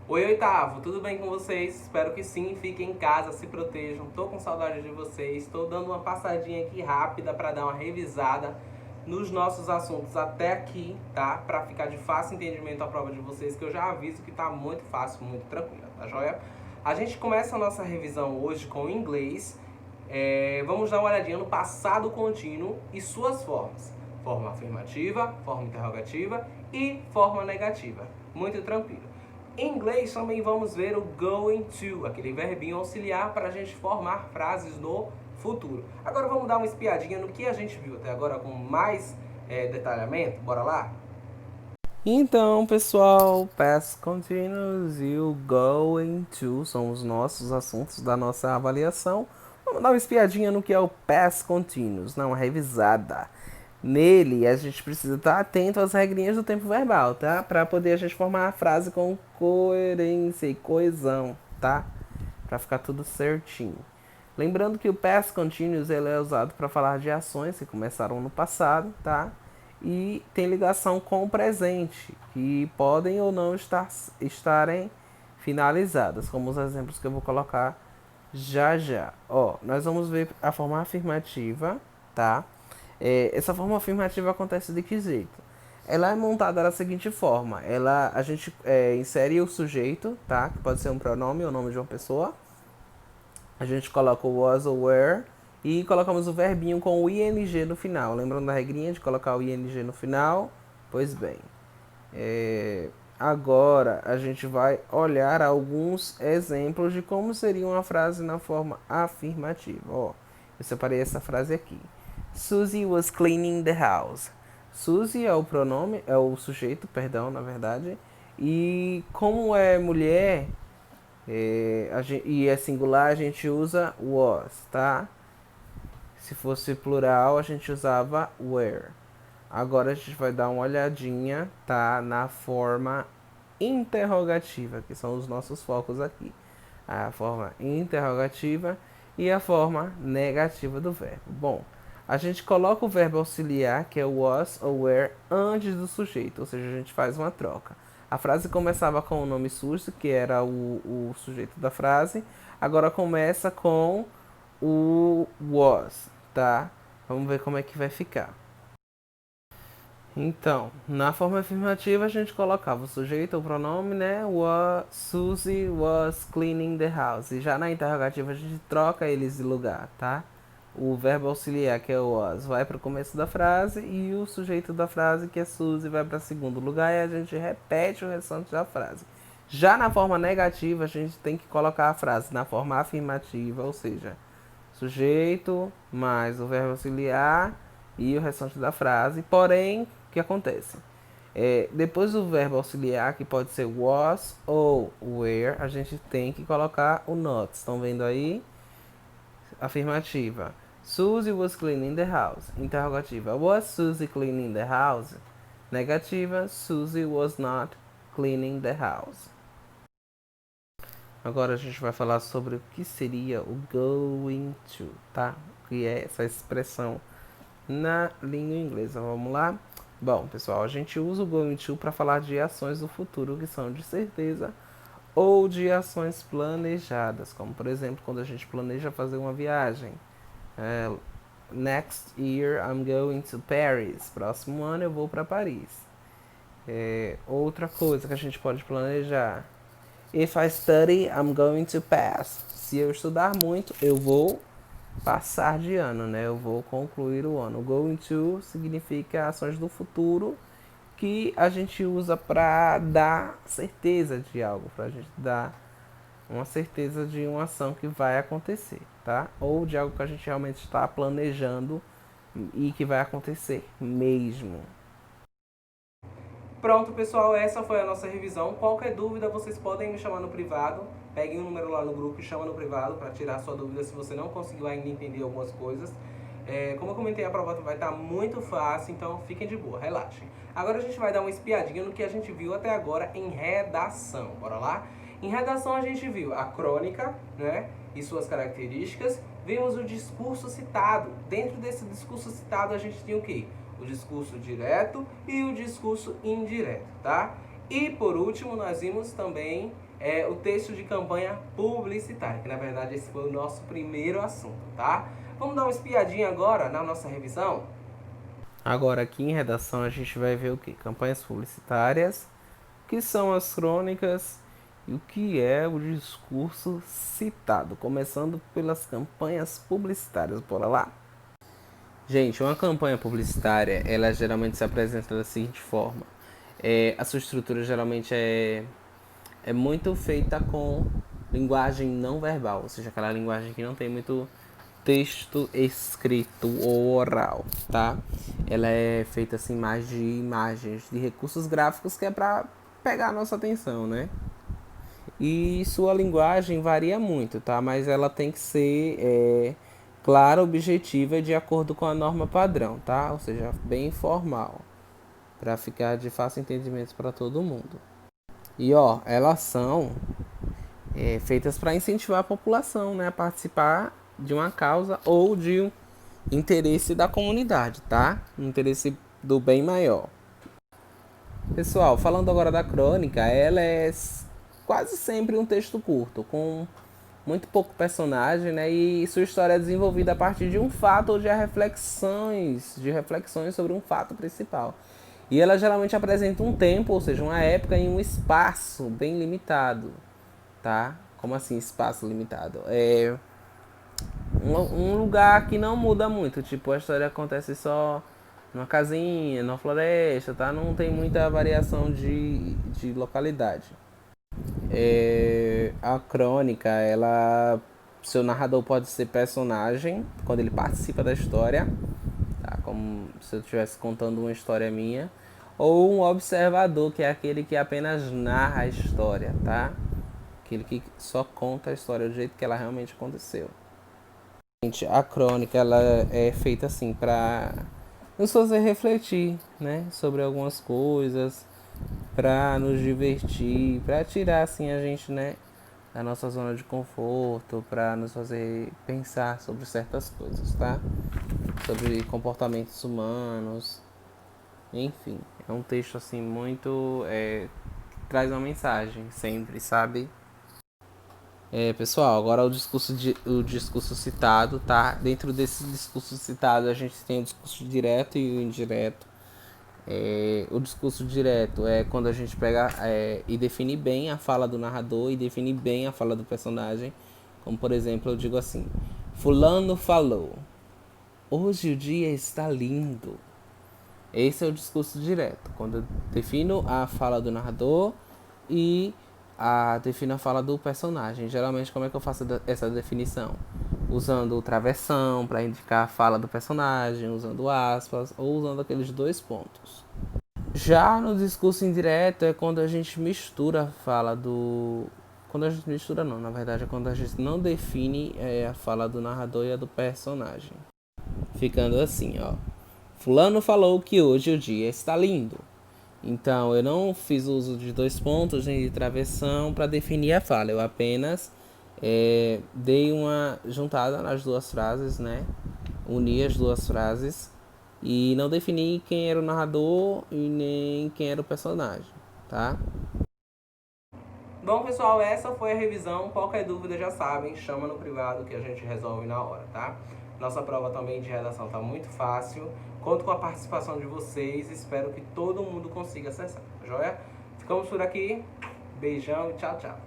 Oi, oitavo, tudo bem com vocês? Espero que sim, fiquem em casa, se protejam. Tô com saudade de vocês. Tô dando uma passadinha aqui rápida para dar uma revisada nos nossos assuntos até aqui, tá? Para ficar de fácil entendimento a prova de vocês, que eu já aviso que tá muito fácil, muito tranquila, tá joia? A gente começa a nossa revisão hoje com o inglês. Vamos dar uma olhadinha no passado contínuo e suas formas. Forma afirmativa, forma interrogativa e forma negativa. Muito tranquilo. Em inglês também vamos ver o going to, aquele verbinho auxiliar para a gente formar frases no futuro. Agora vamos dar uma espiadinha no que a gente viu até agora com mais detalhamento. Bora lá? Então, pessoal, past continuous e o going to são os nossos assuntos da nossa avaliação. Vamos dar uma espiadinha no que é o past continuous, uma revisada. Nele, a gente precisa estar atento às regrinhas do tempo verbal, tá? Para poder a gente formar a frase com coerência e coesão, tá? Para ficar tudo certinho. Lembrando que o past continuous ele é usado para falar de ações que começaram no passado, tá? E tem ligação com o presente, que podem ou não estarem finalizadas, como os exemplos que eu vou colocar já já. Ó, nós vamos ver a forma afirmativa, tá? Essa forma afirmativa acontece de que jeito? Ela é montada da seguinte forma: a gente insere o sujeito, tá? Que pode ser um pronome ou nome de uma pessoa. A gente coloca o was ou were e colocamos o verbinho com o ing no final. Lembrando da regrinha de colocar o ing no final? Pois bem. Agora a gente vai olhar alguns exemplos de como seria uma frase na forma afirmativa. Ó, eu separei essa frase aqui. Susie was cleaning the house. Susie é o pronome, é o sujeito, perdão, na verdade. E como é mulher e é singular, a gente usa was, tá? Se fosse plural, a gente usava were. Agora a gente vai dar uma olhadinha, tá? Na forma interrogativa, que são os nossos focos aqui. A forma interrogativa e a forma negativa do verbo. Bom, a gente coloca o verbo auxiliar, que é o was ou were, antes do sujeito, ou seja, a gente faz uma troca. A frase começava com o nome sujo, que era o sujeito da frase, agora começa com o was, tá? Vamos ver como é que vai ficar. Então, na forma afirmativa a gente colocava o sujeito, o pronome, né? Susie was cleaning the house. E já na interrogativa a gente troca eles de lugar, tá? O verbo auxiliar, que é o was, vai para o começo da frase e o sujeito da frase, que é Suzy, vai para segundo lugar e a gente repete o restante da frase. Já na forma negativa, a gente tem que colocar a frase na forma afirmativa, ou seja, sujeito mais o verbo auxiliar e o restante da frase. Porém, o que acontece? Depois do verbo auxiliar, que pode ser was ou were, a gente tem que colocar o not. Estão vendo aí? Afirmativa. Susie was cleaning the house. Interrogativa. Was Susie cleaning the house? Negativa. Susie was not cleaning the house. Agora a gente vai falar sobre o que seria o going to, tá? Que é essa expressão na língua inglesa. Vamos lá? Bom, pessoal, a gente usa o going to para falar de ações do futuro que são de certeza ou de ações planejadas, como por exemplo, quando a gente planeja fazer uma viagem. Next year I'm going to Paris. Próximo ano eu vou para Paris. Outra coisa que a gente pode planejar. If I study, I'm going to pass. Se eu estudar muito, eu vou passar de ano, né? Eu vou concluir o ano. Going to significa ações do futuro que a gente usa para dar certeza de algo, para a gente dar uma certeza de uma ação que vai acontecer, tá? Ou de algo que a gente realmente está planejando e que vai acontecer mesmo. Pronto, pessoal, essa foi a nossa revisão. Qualquer dúvida, vocês podem me chamar no privado. Peguem um número lá no grupo e chama no privado para tirar sua dúvida se você não conseguiu ainda entender algumas coisas. Como eu comentei, a prova vai estar muito fácil, então fiquem de boa, relaxem. Agora a gente vai dar uma espiadinha no que a gente viu até agora em redação. Bora lá? Em redação a gente viu a crônica, né, e suas características. Vimos o discurso citado. Dentro desse discurso citado a gente tinha o quê? O discurso direto e o discurso indireto, tá? E por último, nós vimos também o texto de campanha publicitária, que na verdade esse foi o nosso primeiro assunto, tá? Vamos dar uma espiadinha agora na nossa revisão? Agora aqui em redação a gente vai ver o que? Campanhas publicitárias, o que são as crônicas e o que é o discurso citado, começando pelas campanhas publicitárias. Bora lá? Gente, uma campanha publicitária, ela geralmente se apresenta da seguinte forma. A sua estrutura geralmente é muito feita com linguagem não verbal, ou seja, aquela linguagem que não tem muito texto escrito ou oral, tá? Ela é feita assim mais de imagens, de recursos gráficos que é para pegar a nossa atenção, né? E sua linguagem varia muito, tá? Mas ela tem que ser clara, objetiva e de acordo com a norma padrão, tá? Ou seja, bem formal, para ficar de fácil entendimento para todo mundo. E ó, elas são feitas para incentivar a população, né, a participar de uma causa ou de um interesse da comunidade, tá? Um interesse do bem maior. Pessoal, falando agora da crônica, ela é quase sempre um texto curto, com muito pouco personagem, né? E sua história é desenvolvida a partir de um fato ou de reflexões sobre um fato principal. E ela geralmente apresenta um tempo, ou seja, uma época em um espaço bem limitado, tá? Como assim espaço limitado? É um lugar que não muda muito, tipo, a história acontece só numa casinha, numa floresta, tá? Não tem muita variação de localidade. A crônica, seu narrador pode ser personagem quando ele participa da história, tá? Como se eu estivesse contando uma história minha, ou um observador, que é aquele que apenas narra a história, tá? Aquele que só conta a história do jeito que ela realmente aconteceu. Gente, a crônica ela é feita assim para nos fazer refletir, né, sobre algumas coisas, para nos divertir, para tirar assim a gente, né, da nossa zona de conforto, para nos fazer pensar sobre certas coisas, tá? Sobre comportamentos humanos, enfim, é um texto assim muito traz uma mensagem sempre, sabe? Pessoal, agora o discurso citado, tá? Dentro desse discurso citado, a gente tem o discurso direto e o indireto. O discurso direto é quando a gente pega e define bem a fala do narrador e define bem a fala do personagem. Como, por exemplo, eu digo assim: Fulano falou, hoje o dia está lindo. Esse é o discurso direto, quando eu defino a fala do narrador e defino a fala do personagem. Geralmente, como é que eu faço essa definição? Usando o travessão para indicar a fala do personagem, usando aspas ou usando aqueles dois pontos. Já no discurso indireto é quando a gente mistura a fala do... Quando a gente mistura não, na verdade é quando a gente não define a fala do narrador e a do personagem. Ficando assim, ó. Fulano falou que hoje o dia está lindo. Então, eu não fiz uso de dois pontos nem de travessão para definir a fala. Eu apenas dei uma juntada nas duas frases, né? Uni as duas frases e não defini quem era o narrador e nem quem era o personagem, tá? Bom, pessoal, essa foi a revisão. Qualquer dúvida já sabem, chama no privado que a gente resolve na hora, tá? Nossa prova também de redação tá muito fácil. Conto com a participação de vocês. Espero que todo mundo consiga acessar, joia? Ficamos por aqui. Beijão e tchau, tchau.